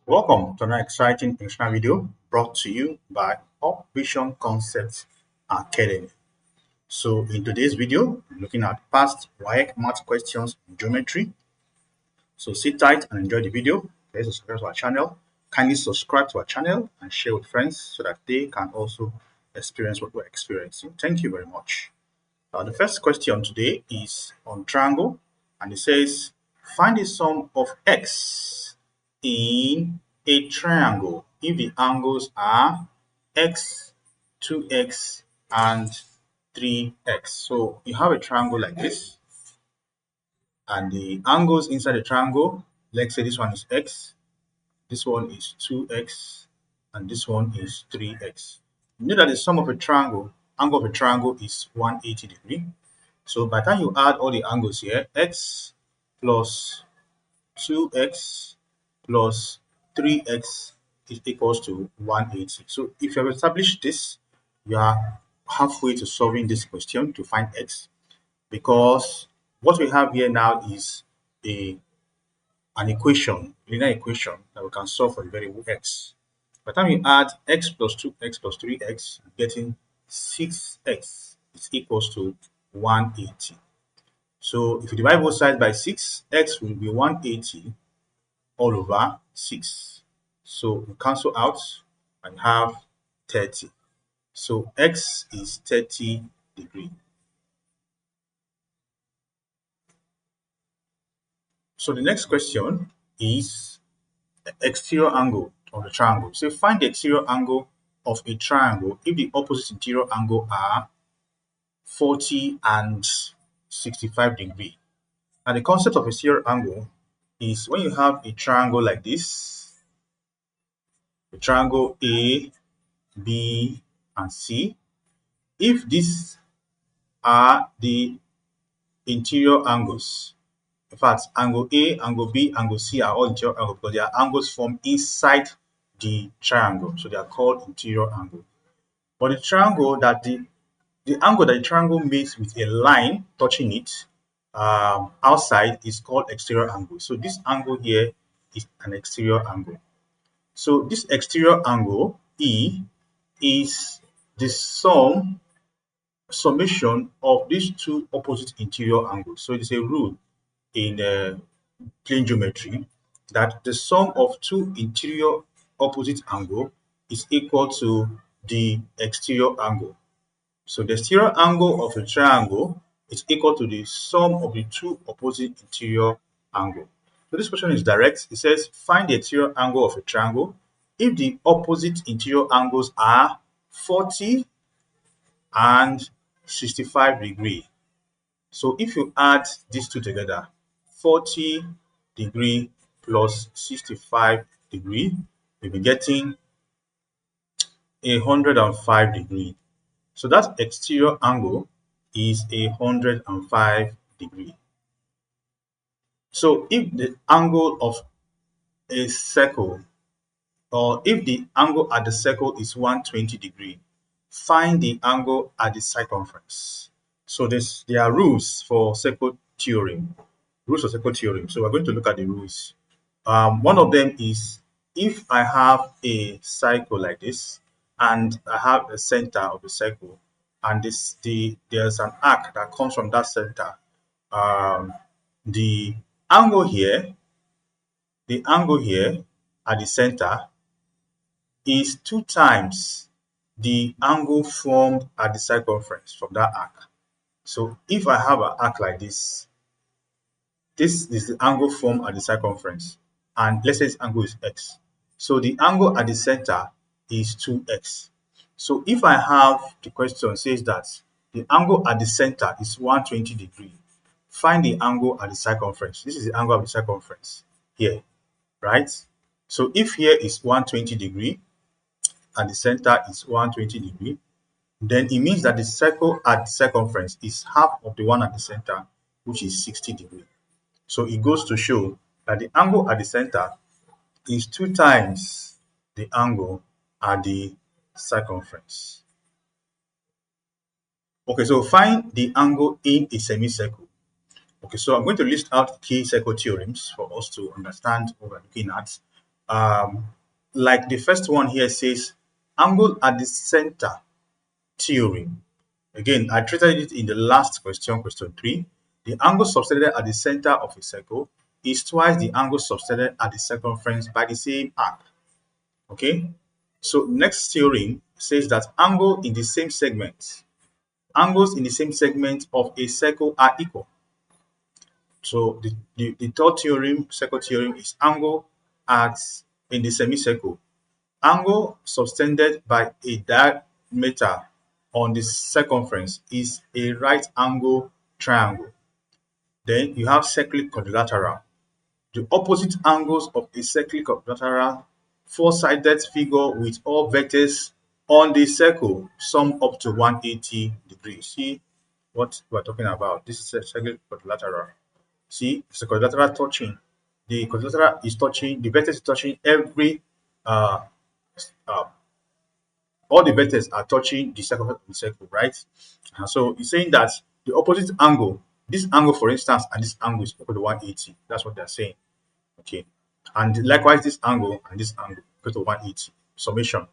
Welcome to another exciting international video brought to you by Vision Concepts Academy. So in today's video, we're looking at past WAEC math questions in geometry. So sit tight and enjoy the video. Please subscribe to our channel. Kindly subscribe to our channel and share with friends so that they can also experience what we're experiencing. Thank you very much. The first question today is on triangle, and it says, find the sum of x in a triangle if the angles are x, 2x, and 3x. So you have a triangle like this, and the angles inside the triangle, let's say this one is x, this one is 2x, and this one is 3x. You know that the sum of a triangle, angle of a triangle is 180 degrees. So by the time you add all the angles here, x plus 2x plus 3x is equals to 180. So if you have established this, you are halfway to solving this question to find x, because what we have here now is an equation, linear equation that we can solve for the variable x. By the time you add x plus 2x plus 3x, you're getting 6x is equals to 180. So if you divide both sides by 6, x will be 180 all over 6. So we cancel out and have 30. So x is 30 degrees. So the next question is exterior angle of the triangle. So find the exterior angle of a triangle if the opposite interior angle are 40 and 65 degrees. And the concept of exterior angle is when you have a triangle like this, the triangle A, B, and C, if these are the interior angles, in fact, angle A, angle B, angle C are all interior angles because they are angles formed inside the triangle. So they are called interior angle. But the triangle that the angle that the triangle makes with a line touching it outside is called exterior angle. So this angle here is an exterior angle. So this exterior angle E is the summation of these two opposite interior angles. So it is a rule in plane geometry that the sum of two interior opposite angle is equal to the exterior angle. So the exterior angle of a triangle is equal to the sum of the two opposite interior angle. So this question is direct. It says find the exterior angle of a triangle if the opposite interior angles are 40 and 65 degrees. So if you add these two together, 40 degree plus 65 degree, you'll be getting 105 degree. So that exterior angle is 105 degree. So if the angle of a circle, or if the angle at the circle is 120 degree, find the angle at the circumference. So there are rules for circle theorem. Rules of circle theorem. So we're going to look at the rules. One of them is if I have a circle like this, and I have a center of the circle, and there's an arc that comes from that center. The angle here, at the center is 2 times the angle formed at the circumference from that arc. So if I have an arc like this, this is the angle formed at the circumference, and let's say this angle is x. So the angle at the center is 2x. So if I have, the question says that the angle at the center is 120 degrees, find the angle at the circumference. This is the angle of the circumference here, right? So if here is 120 degrees and the center is 120 degrees, then it means that the circle at the circumference is half of the one at the center, which is 60 degrees. So it goes to show that the angle at the center is 2 times the angle at the circumference. Okay, so find the angle in a semicircle. Okay, so I'm going to list out key circle theorems for us to understand what we're looking at. Um, like the first one here says, angle at the center theorem. Again, I treated it in the last question, question 3. The angle subtended at the center of a circle is twice the angle subtended at the circumference by the same arc. Okay, so next theorem says that angles in the same segment of a circle are equal. So the third theorem, second theorem, is angle at in the semicircle. Angle subtended by a diameter on the circumference is a right angle triangle. Then you have cyclic quadrilateral. The opposite angles of a cyclic quadrilateral four-sided figure with all vectors on the circle sum up to 180 degrees. See what we're talking about. This is a cyclic quadrilateral. See, it's a quadrilateral touching. The quadrilateral is touching, the vectors is touching every uh, uh, all the vectors are touching the circumference of the circle, right? And so it's saying that the opposite angle, this angle, for instance, and this angle is equal to 180. That's what they're saying. Okay. And likewise, this angle and this angle equal to 180. Summation.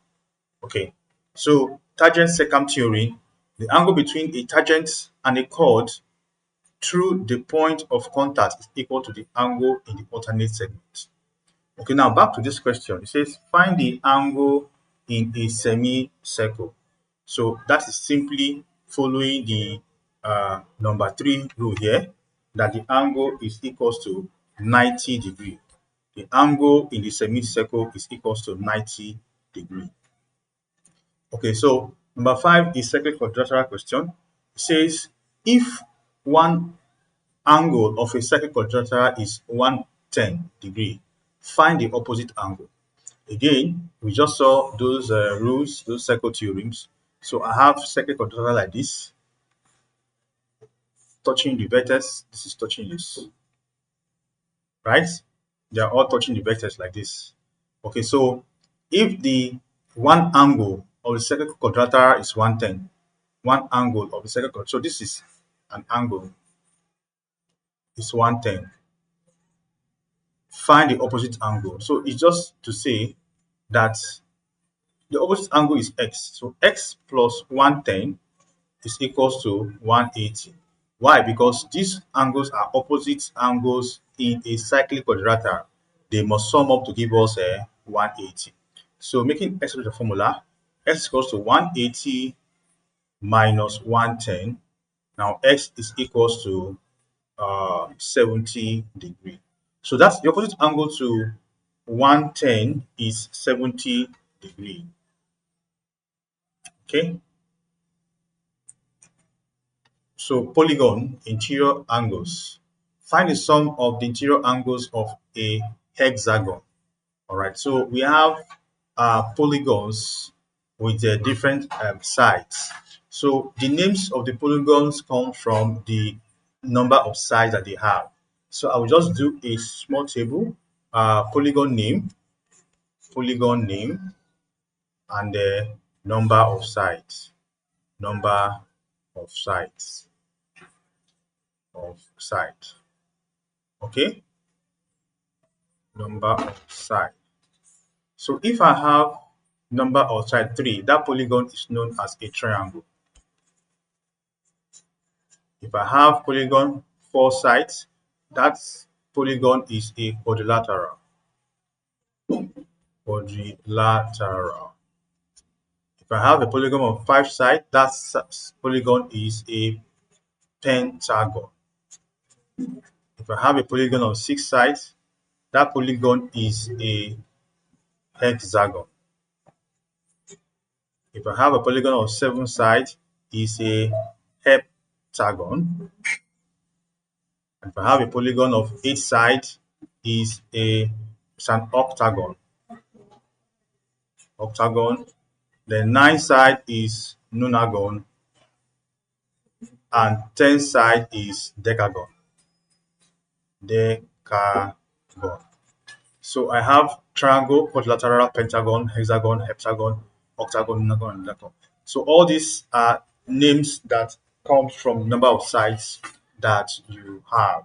Okay. So tangent secant theory, the angle between a tangent and a chord through the point of contact is equal to the angle in the alternate segment. Okay, now back to this question. It says find the angle in a semicircle. So that is simply following the number 3 rule here, that the angle is equals to 90 degree. The angle in the semicircle is equals to 90 degree. Okay, so number 5 is cyclic quadrilateral question. It says if one angle of a cyclic quadrilateral is 110 degree, find the opposite angle. Again, we just saw those rules, those circle theorems. So I have cyclic quadrilateral like this, touching the vectors. This is touching this, right? They are all touching the vectors like this. Okay, so if the one angle of the cyclic quadrilateral is 110, one angle of the cyclic quadrilateral, so this is an angle, is 110. Find the opposite angle. So it's just to say that the opposite angle is x. So x plus 110 is equals to 180. Why? Because these angles are opposite angles in a cyclic quadrilateral. They must sum up to give us a 180. So making x the formula, x equals to 180 minus 110. Now x is equals to 70 degree. So that's the opposite angle to 110 is 70 degree. Okay. So polygon, interior angles. Find the sum of the interior angles of a hexagon. All right. So we have polygons with different sides. So the names of the polygons come from the number of sides that they have. So I will just do a small table, polygon name, and the number of sides, number of sides, okay, number of sides. So if I have number of side 3, that polygon is known as a triangle. If I have polygon 4 sides, that polygon is a quadrilateral. Quadrilateral. If I have a polygon of 5 sides, that polygon is a pentagon. If I have a polygon of 6 sides, that polygon is a hexagon. If I have a polygon of 7 sides, is a heptagon. If I have a polygon of 8 sides, is an octagon. The 9 side is nonagon, and 10 side is decagon. So I have triangle, quadrilateral, pentagon, hexagon, heptagon, octagon, nonagon, and decagon. So all these are names that come from number of sides that you have.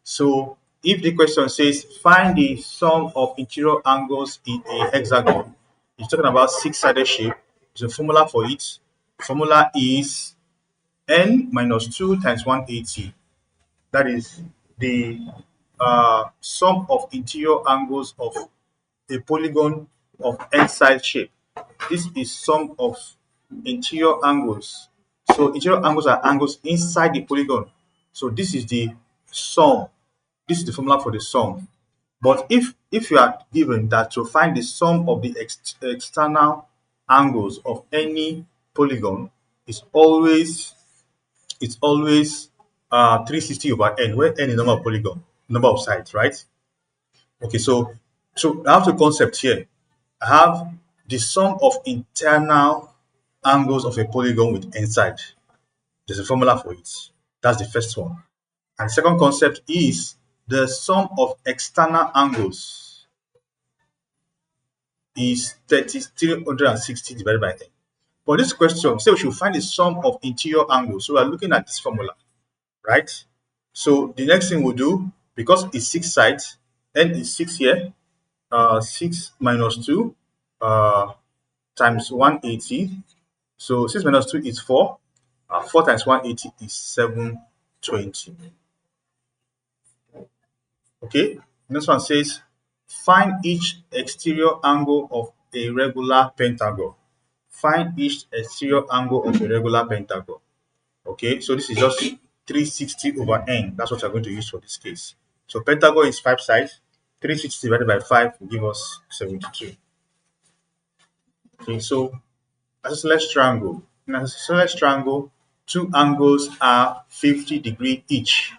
So if the question says find the sum of interior angles in a hexagon, it's talking about six-sided shape. There's a formula for it. Formula is n minus 2 times 180. That is the sum of interior angles of a polygon of n-side shape. This is sum of interior angles. So interior angles are angles inside the polygon. So this is the sum. This is the formula for the sum. But if you are given that to find the sum of the external angles of any polygon, it's always 360 over n, where n is number of polygon, number of sides, right? Okay, so I have two concepts here. I have the sum of internal angles of a polygon with n side. There's a formula for it. That's the first one. And the second concept is the sum of external angles is 360 divided by n. For this question, say we should find the sum of interior angles. So we are looking at this formula, right? So the next thing we'll do, because it's 6 sides, n is 6 here, 6 minus 2 times 180. So 6 minus 2 is 4. 4 times 180 is 720. Okay, next one says find each exterior angle of a regular pentagon. Find each exterior angle of a regular pentagon. Okay, so this is just 360 over n. That's what we're going to use for this case. So pentagon is 5 sides. 360 divided by 5 will give us 72. Okay, so isosceles triangle. In an isosceles triangle, two angles are 50 degrees each.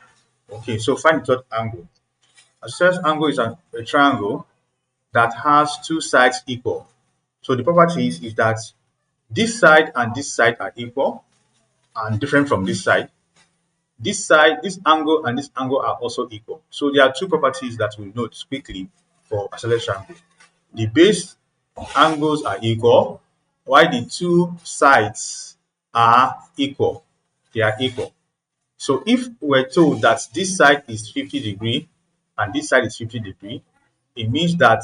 Okay, so find the third angle. Isosceles angle is a triangle that has two sides equal. So the properties is that this side and this side are equal and different from this side. This side, this angle and this angle are also equal. So there are two properties that we'll note quickly for isosceles triangle. The base angles are equal, while the two sides are equal. They are equal. So if we're told that this side is 50 degrees and this side is 50 degrees, it means that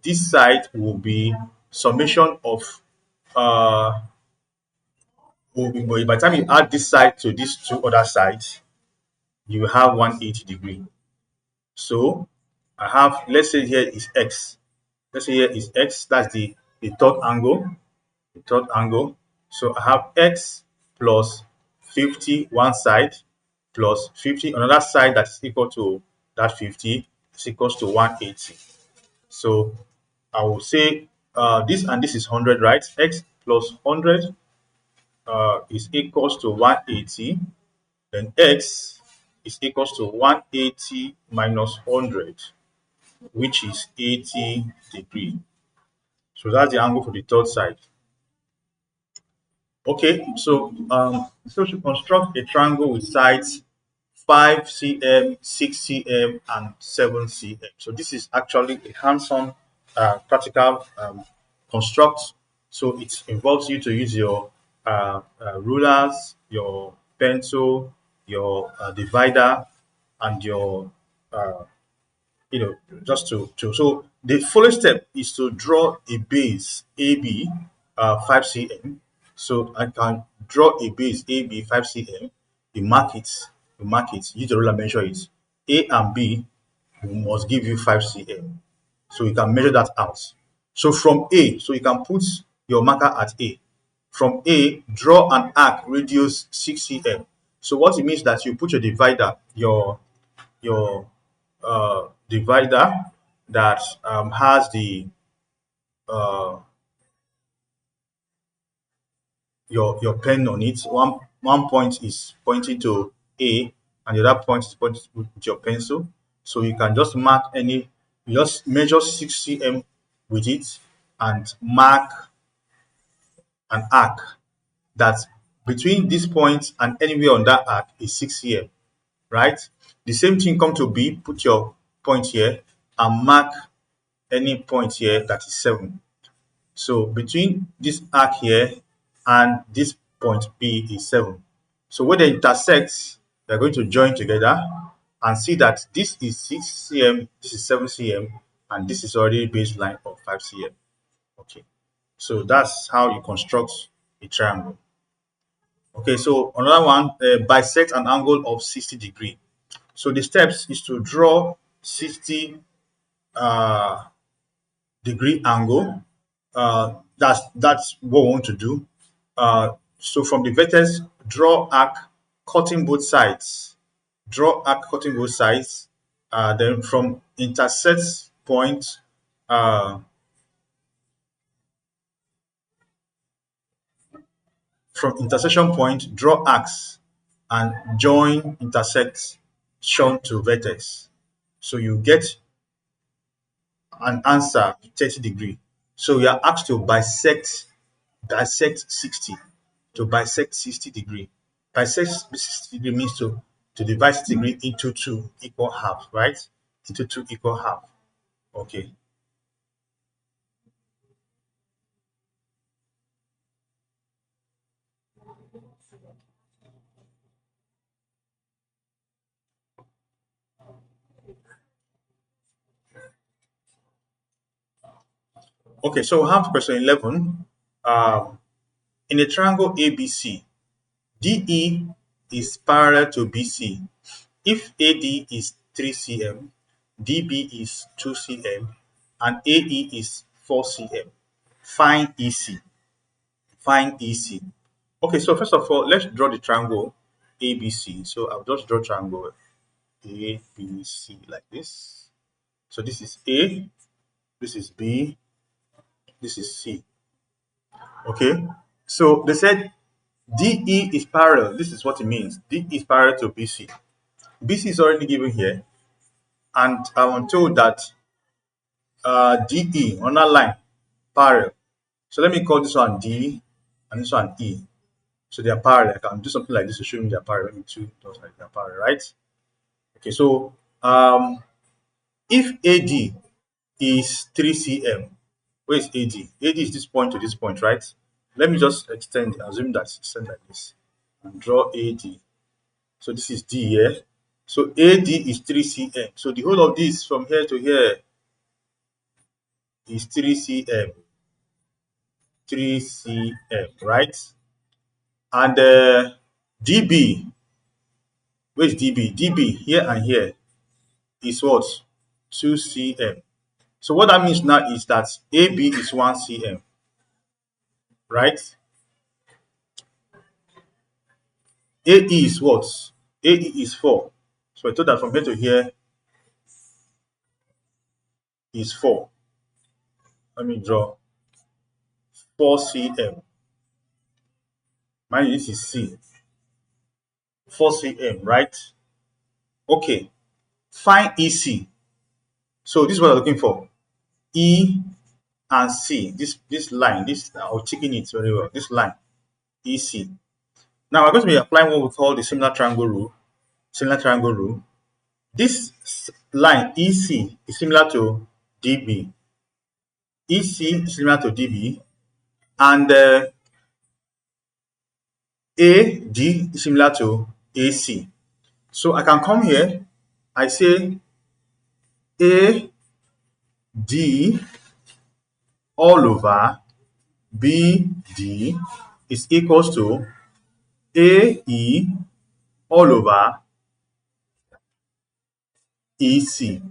this side will be summation of by the time you add this side to these two other sides, you will have 180 degrees. So I have, let's say here is x. Let's say here is x, that's the third angle. The third angle. So I have x plus 50 one side plus 50 another side that is equal to that 50 is equals to 180. So I will say this and this is 100, right? X plus 100 is equals to 180. Then x is equals to 180 minus 100, which is 80 degrees. So that's the angle for the third side. Okay, so to construct a triangle with sides 5 cm, 6 cm, and 7 cm. So this is actually a hands-on practical construct. So it involves you to use your rulers, your pencil, your divider, and your just to so the following step is to draw a base AB 5 cm. So I can draw a base AB 5 cm. You mark it, use the ruler, measure it. A and B must give you 5 cm. So you can measure that out. So from A, so you can put your marker at A. From A, draw an arc radius 6 cm. So what it means that you put your divider, your divider that has the your pen on it. One point is pointing to A, and the other point is pointing with your pencil. So you can just mark any, you just measure 6 cm with it and mark an arc that between this point and anywhere on that arc is 6 cm, right? The same thing, come to B, put your point here and mark any point here that is 7. So between this arc here and this point B is 7. So when they intersect, they're going to join together and see that this is 6 cm, this is 7 cm, and this is already baseline of 5 cm. Okay, so that's how you construct a triangle. Okay, so another one, bisect an angle of 60 degree. So the steps is to draw 60 degree angle. That's what we want to do. So from the vertex, draw arc cutting both sides. Draw arc cutting both sides. Then from intersect point, uh, from intersection point, draw arcs and join intersection to vertex. So you get an answer 30 degree. So we are asked to dissect 60, to bisect 60 degree. Bisect 60 degree means to divide 60 degree into two equal half, right? Into two equal half. Okay. Okay, so we have question 11. In a triangle ABC, DE is parallel to BC. If AD is 3 cm, DB is 2 cm, and AE is 4 cm, find EC. Find EC. Okay, so first of all, let's draw the triangle ABC. So I'll just draw triangle ABC like this. So this is A, this is B, this is C. Okay, so they said DE is parallel. This is what it means. DE is parallel to BC. BC is already given here, and I'm told that DE on that line parallel. So let me call this one D and this one E. So they are parallel. I can do something like this to show me they are parallel. Let me two dots like they are parallel, right? Okay, so if AD is 3 cm, where is AD? AD is this point to this point, right? Let me just extend, assume that's extend like this, and draw AD. So this is D here. So AD is 3 cm. So the whole of this from here to here is 3 cm. 3 cm, right? And DB, where is DB? DB here and here is what? 2 cm. So what that means now is that AB is 1 cm, right? AE is what? AE is 4. So I told that from here to here is 4. Let me draw 4 cm. Mind you, this is C. 4 cm, right? Okay. Find EC. So this is what I'm looking for. E and C. This line, I'll chicken it very well. This line, EC. Now we're going to be applying what we call the similar triangle rule. Similar triangle rule. This line EC is similar to DB. EC is similar to DB, and AD is similar to AC. So I can come here, I say AD all over BD is equals to AE all over EC.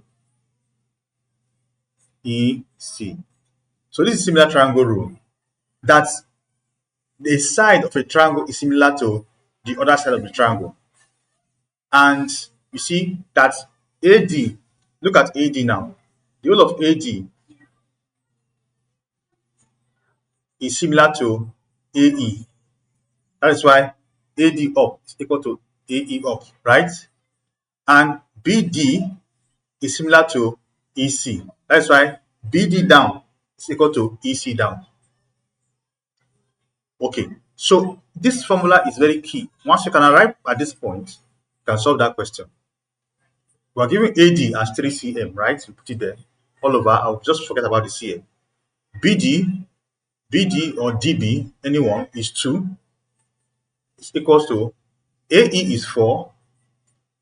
EC. So this is similar triangle rule. That the side of a triangle is similar to the other side of the triangle. And you see that AD, look at AD now. The whole of AD is similar to AE. That is why AD up is equal to AE up, right? And BD is similar to EC. That's why BD down is equal to EC down. Okay, so this formula is very key. Once you can arrive at this point, you can solve that question. We are giving AD as 3 cm, right? You put it there all over. I'll just forget about the cm. BD or DB, anyone, is 2. It's equals to AE is 4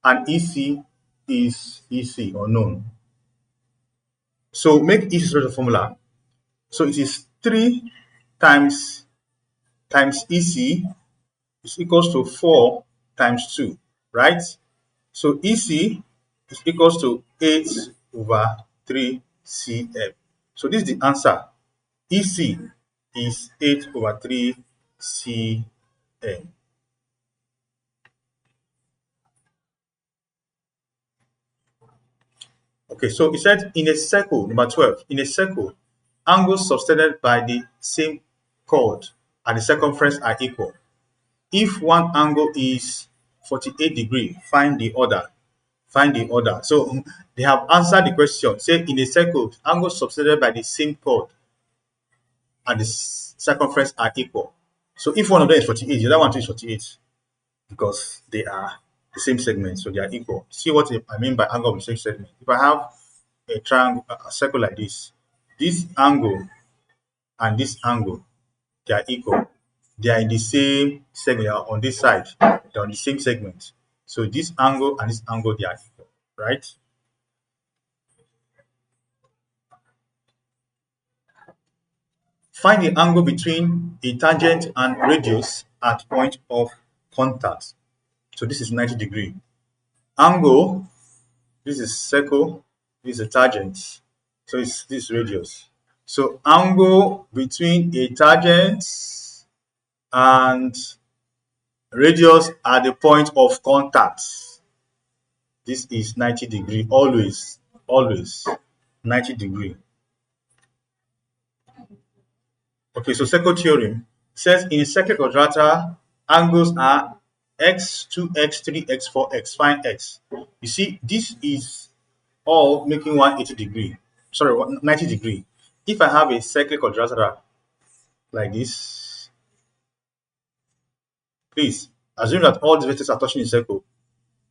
and EC is EC or known. So make EC the formula. So it is 3 times EC is equals to 4 times 2, right? So EC is equals to 8 over 3 CM. So this is the answer. EC is 8 over 3 CM. Okay, so it said in a circle, number 12, in a circle, angles subtended by the same chord and the circumference are equal. If one angle is 48 degree, find the other. Find the other. So they have answered the question. Say in a circle, angles subtended by the same chord and the circumference are equal. So if one of them is 48, the other one is 48 because they are the same segment, so they are equal. See what I mean by angle of the same segment. If I have a triangle, a circle like this angle and this angle, they are equal. They are in the same segment. They are on this side. They are on the same segment. So this angle and this angle, they are equal, right? Find the angle between a tangent and radius at point of contact. So this is 90 degree. Angle, this is circle, this is a tangent. So this is radius. So angle between a tangent and radius at the point of contact. This is 90 degree, always 90 degree. Okay, so second theorem says in a circular quadrilateral, angles are x, 2x, 3x, 4x. Find x. You see, this is all making 180 degree. Sorry, 90 degree. If I have a circular quadrilateral like this, please assume that all the vertices are touching the circle,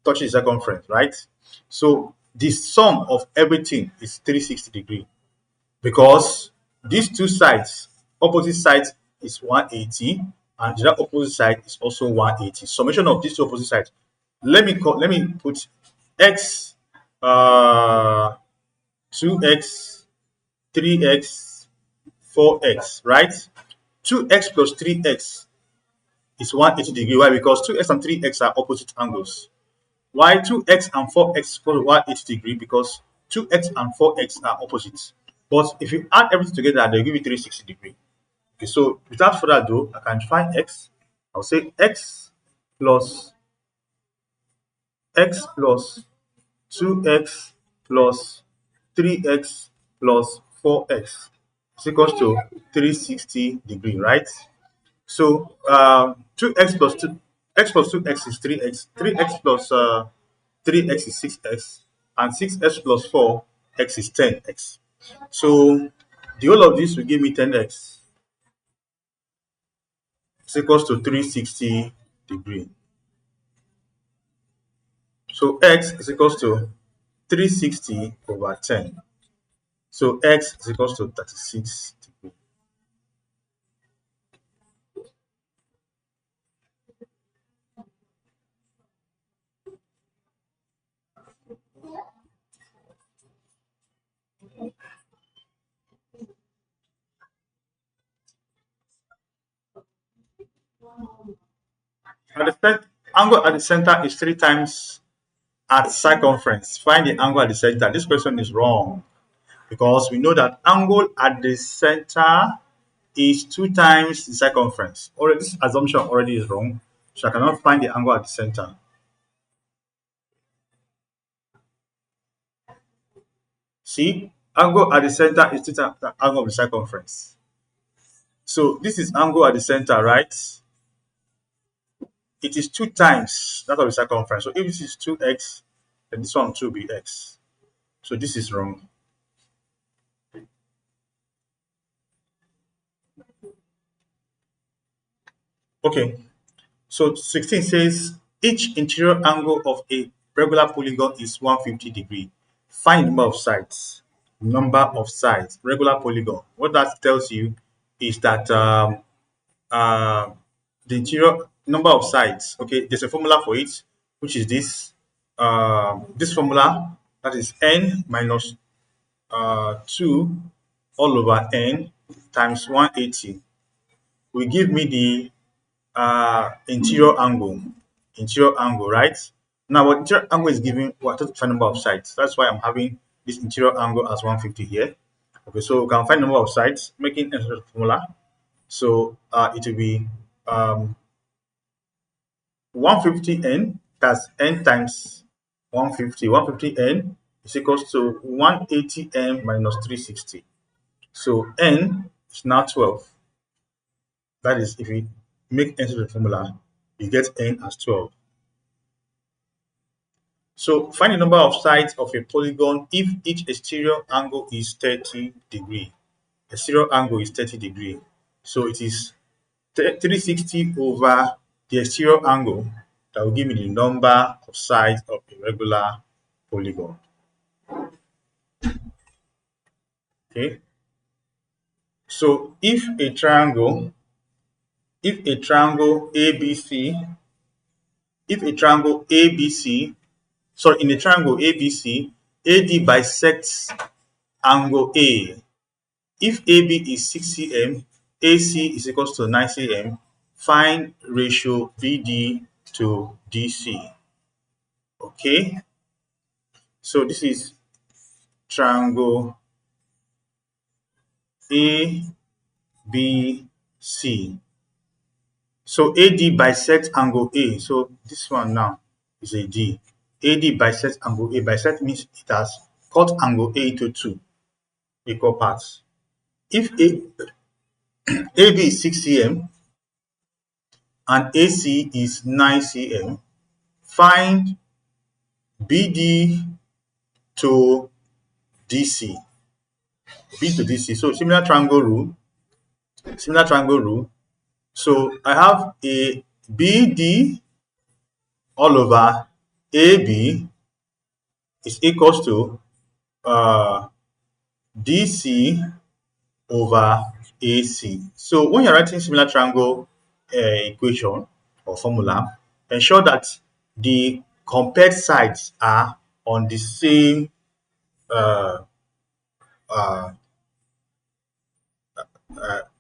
touching the circumference, right? So the sum of everything is 360 degree because these two sides, opposite sides is 180 and the other opposite side is also 180. Summation of these two opposite sides. Let me put x 2x 3x 4x, right? 2x plus 3x is 180 degree. Why? Because 2x and 3x are opposite angles. Why 2x and 4x equal to 180 degree? Because 2x and 4x are opposites. But if you add everything together, they'll give you 360 degree. Okay, so without further ado, I can find x. I'll say x plus 2x plus 3x plus 4x is equals to 360 degree, right? So 2x plus 2 x plus 2x is 3x, 3x plus 3x is 6x, and 6x plus 4x is 10x. So the whole of this will give me 10x. It's equals to 360 degree. So x is equals to 360 over 10. So x is equals to 36 degree. And the angle at the center is 3 times at circumference. Find the angle at the center. This question is wrong because we know that angle at the center is 2 times the circumference. Already, this assumption already is wrong, so I cannot find the angle at the center. See, angle at the center is 2 times the angle of the circumference. So this is angle at the center, right? It is 2 times that of the circumference. So if this is 2x, then this one too will be x. So this is wrong. Okay, so 16 says each interior angle of a regular polygon is 150 degree. Find number of sides. Number of sides. Regular polygon. What that tells you is that the interior number of sides. Okay, there's a formula for it, which is this this formula, that is n minus 2 all over n times 180, will give me the interior angle. Right? Now, what interior angle is giving what total number of sides. That's why I'm having this interior angle as 150 here. Okay, so we can find number of sides, making a formula. So it will be 150n, that's n times 150. 150n is equals to 180n minus 360. So n is now 12. That is, if we make n to the formula, you get n as 12. So find the number of sides of a polygon if each exterior angle is 30 degree. Exterior angle is 30 degree. So it is 360 over the exterior angle that will give me the number of sides of a regular polygon. Okay. So if a triangle ABC, in a triangle ABC, AD bisects angle A. If AB is 6 cm, AC is equals to 9 cm, find ratio BD to DC. Okay, so this is triangle ABC. So AD bisects angle A. So this one now is a D. AD bisects angle A. Bisect means it has cut angle A into 2 equal parts. If AB is 6 cm and AC is 9 cm, find BD to DC. B to DC. So similar triangle rule. So I have a BD all over AB is equals to DC over AC. So when you're writing similar triangle equation or formula, ensure that the compared sides are on the same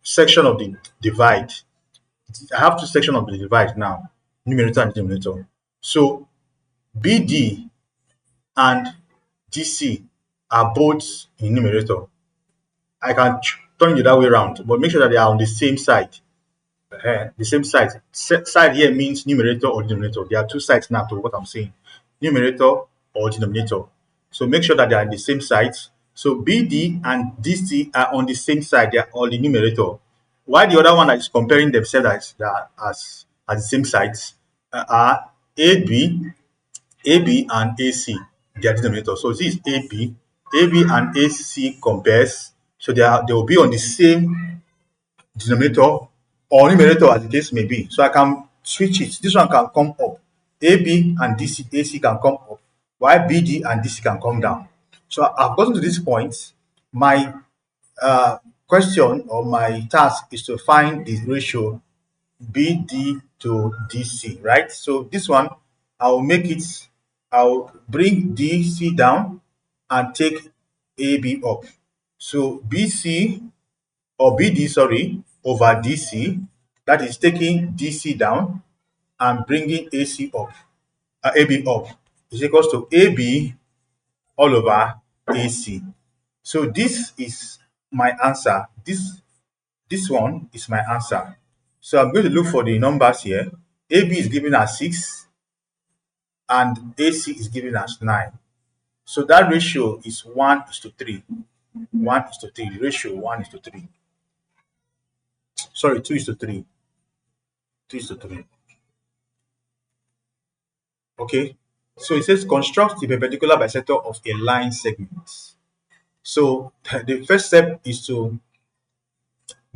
section of the divide. I have two sections of the divide now, numerator and denominator. So BD and DC are both in numerator. I can turn it that way around, but make sure that they are on the same side. The same side. Side here means numerator or denominator. There are two sides now to what I'm saying. Numerator or denominator. So make sure that they are on the same sides. So BD and DC are on the same side. They are on the numerator. While the other one that is comparing themselves as the same sides are AB and AC. They are denominator. So this is AB. AB and AC compares. So they will be on the same denominator or numerator as the case may be. So I can switch it. This one can come up. AB and DC, AC can come up, while BD and DC can come down. So I've gotten to this point. My question or my task is to find the ratio BD to DC, right? So this one, I'll bring DC down and take AB up. So BC or BD, sorry, over DC, that is taking DC down and bringing AB up, is equals to AB all over AC. So this is my answer. This one is my answer. So I'm going to look for the numbers here. AB is given as 6 and AC is given as 9. So that ratio is 1:3. 1:3. Ratio 1:3. Sorry, 2:3. 2:3. Okay. So it says construct the perpendicular bisector of a line segment. So the first step is to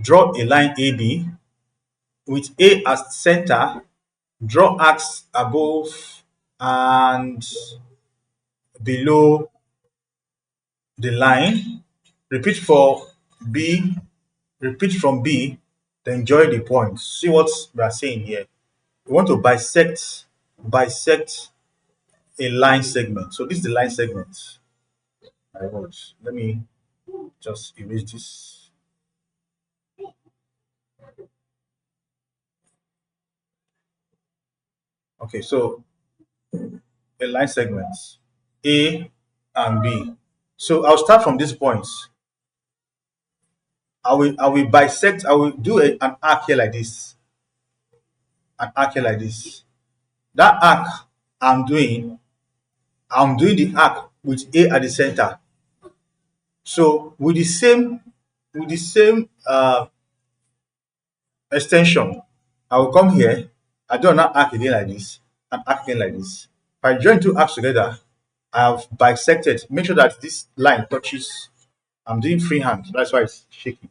draw a line AB with A as center, draw arcs above and below the line, repeat for B, repeat from B, then join the points. See what we are saying here. We want to bisect a line segment. So this is the line segment. I was. Let me just erase this. Okay, so a line segment A and B. So I'll start from this point. I will bisect. I will do an arc here like this. An arc here like this. That arc I'm doing. I'm doing the arc with A at the center. So with the same extension, I will come here. I do another arc again like this, and arc again like this. If I join two arcs together, I have bisected. Make sure that this line touches. I'm doing freehand. That's why it's shaking.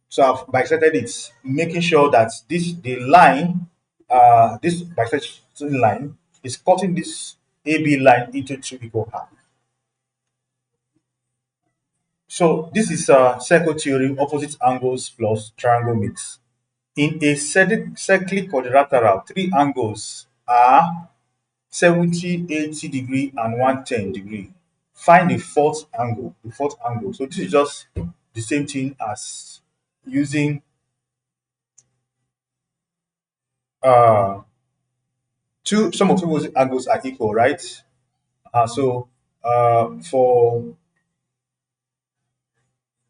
So I've bisected it, making sure that this bisecting line is cutting this AB line into two equal halves. So this is circle theorem, opposite angles plus triangle mix. In a cyclic quadrilateral, three angles are 70, 80 degree and 110 degree. Find the fourth angle. The fourth angle. So this is just the same thing as using uh two some of two angles are equal, right? For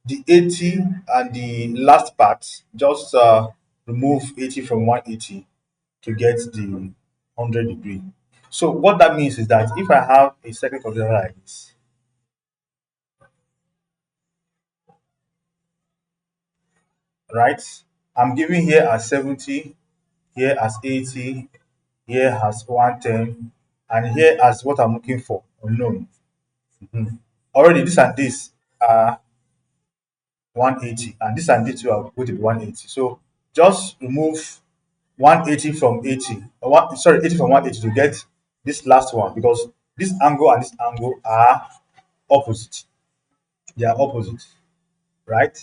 the 80 and the last part, just remove 80 from 180 to get the 100 degree. So what that means is that if I have a second quadrilateral like this, right? I'm giving here as 70, here as 80, here as 110, and here as what I'm looking for, unknown. Mhm. Already this and this are 180, and this and this two are going to be 180. So just remove 180 from 80, or 80 from 180 to get this last one, because this angle and this angle are opposite. They are opposite, right?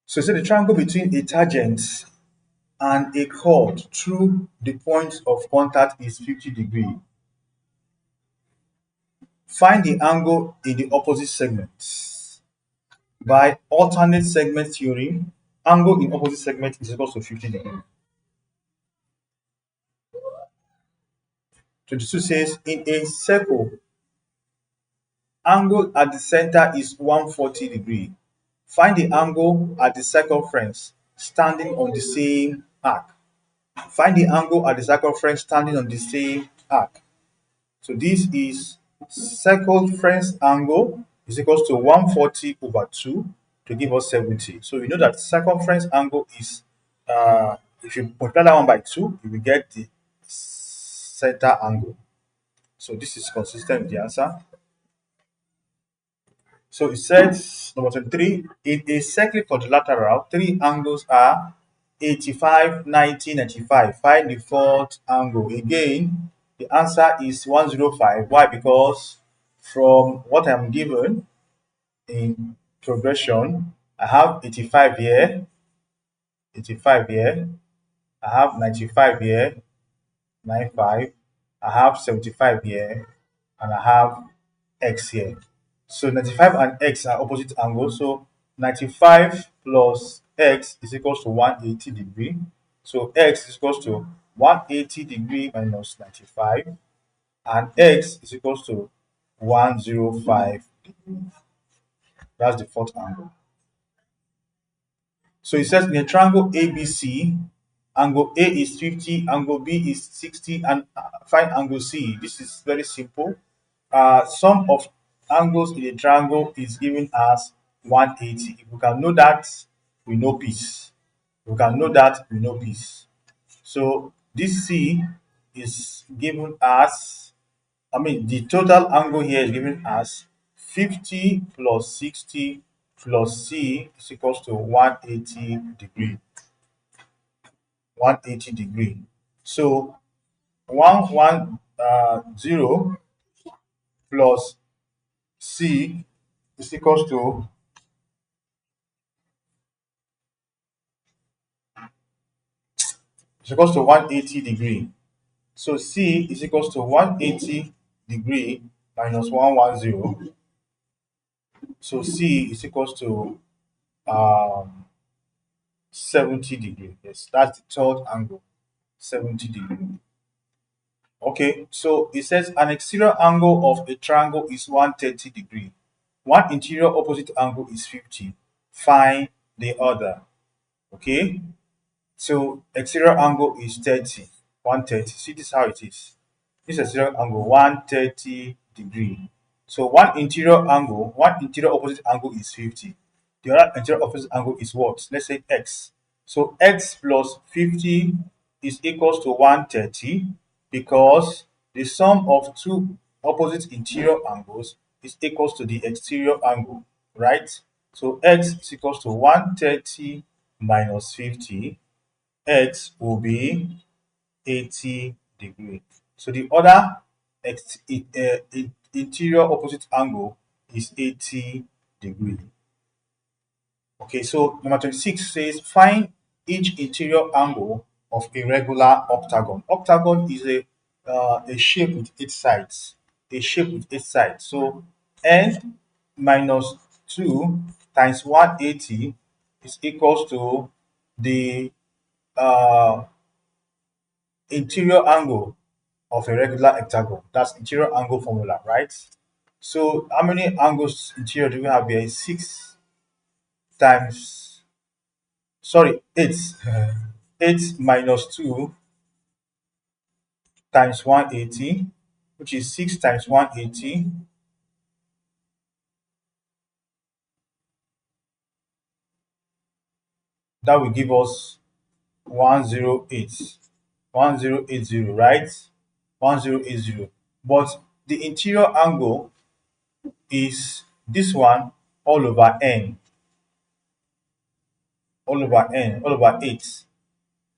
So say the triangle between a tangent and a chord through the point of contact is 50 degree. Find the angle in the opposite segment. By alternate segment theorem, angle in opposite segment is equal to 50 degree. 22 says in a circle, angle at the center is 140 degree. Find the angle at the circumference standing on the same arc. Find the angle at the circumference standing on the same arc. So this is circumference angle is equals to 140 over 2 to give us 70. So we know that circumference angle is, if you multiply that one by 2, you will get the center angle. So this is consistent with the answer. So it says, number 23, in a cyclic quadrilateral, three angles are 85, 90, 95. Find the fourth angle. Again, the answer is 105. Why? Because from what I'm given in progression, I have 85 here, 85 here, I have 95 here, 95, I have 75 here, and I have x here. So 95 and x are opposite angles. So 95 plus x is equals to 180 degree. So x is equals to 180 degree minus 95, and x is equals to 105 degree. That's the fourth angle. So it says in a triangle ABC, angle A is 50, angle B is 60, and find angle C. This is very simple. Sum of angles in a triangle is given as 180. If we can know that, we know peace. We can know that, we know peace. So this C is given as, the total angle here is given as 50 plus 60 plus C is equals to 180 degree. 180 degree. So 110 plus C is equals to is equals to 180 degree. So C is equals to 180 degree minus 110. So C is equals to um, 70 degree. Yes, that's the third angle, 70 degree. Okay, so it says an exterior angle of a triangle is 130 degree. One interior opposite angle is 50. Find the other. Okay, so exterior angle is 30, 130. See, this is how it is. This exterior angle 130 degree. So one interior opposite angle is 50. The other interior opposite angle is what? Let's say x. So x plus 50 is equals to 130 because the sum of two opposite interior angles is equals to the exterior angle, right? So x is equals to 130 minus 50. X will be 80 degree. So the other interior opposite angle is 80 degree. Okay, so number 26 says find each interior angle of a regular octagon. Octagon is a shape with 8 sides. A shape with 8 sides. So n minus 2 times 180 is equals to the uh, interior angle of a regular octagon. That's interior angle formula, right? So how many angles interior do we have here? 6 times, sorry, 8. 8 minus 2 times 180, which is 6 times 180. That will give us 108. 1080, right? 1080. But the interior angle is this one all over n, all over 8.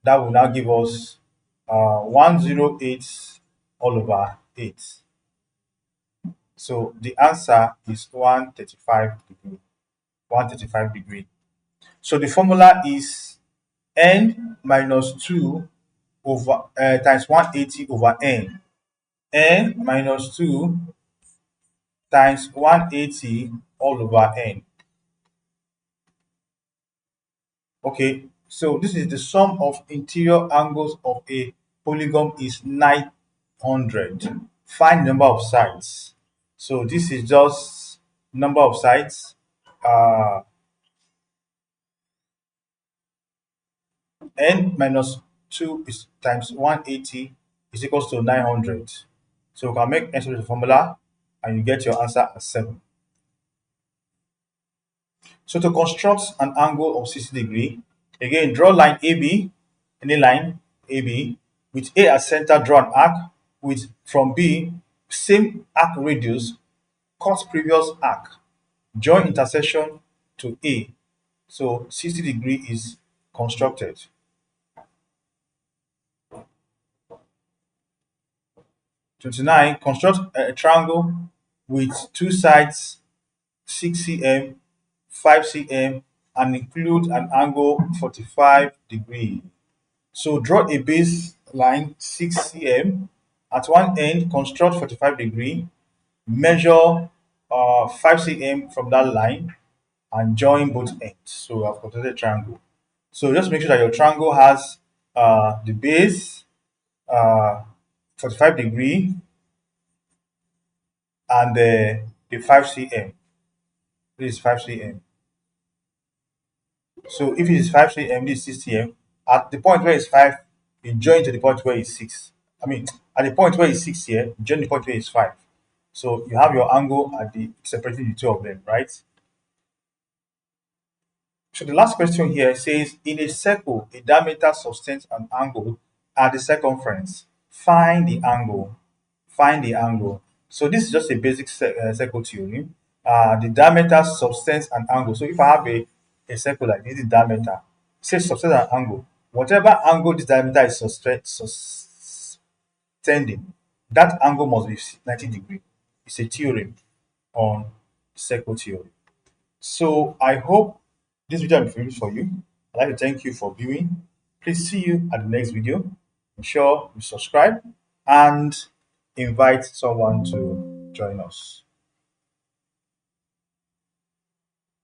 That will now give us 108 all over 8. So the answer is 135 degree. 135 degree. So the formula is n minus 2 over times 180 over n. N minus 2 times 180 all over n. Okay, so this is the sum of interior angles of a polygon is 900. Find number of sides. So this is just number of sides. Uh, n minus 2 is times 180 is equals to 900. So you can make n with the formula and you get your answer as 7. So to construct an angle of 60 degree, again draw line AB, any line AB, with A as center, draw an arc with from B, same arc radius, cut previous arc, join intersection to A. So 60 degree is constructed. 29. Construct a triangle with two sides 6 cm, 5 cm, and include an angle 45 degree. So draw a baseline 6 cm. At one end, construct 45 degree. Measure 5 cm from that line and join both ends. So we have constructed a triangle. So just make sure that your triangle has the base uh, 45 degree and the 5 cm. This is 5 cm. So if it is 5 cm, this is 6 cm. At the point where it's 5, you join to the point where it's 6. I mean, at the point where it's 6 here, you join the point where it's 5. So you have your angle at the separating the two of them, right? So the last question here says, in a circle, a diameter subtends an angle at the circumference. Find the angle. Find the angle. So this is just a basic circle theory. The diameter subtends an angle. So if I have a circle like this, the diameter, say subtends an angle. Whatever angle this diameter is sustaining, that angle must be 90 degrees. It's a theorem on circle theory. So I hope this video has been finished for you. I'd like to thank you for viewing. Please see you at the next video. Ensure you subscribe and invite someone to join us.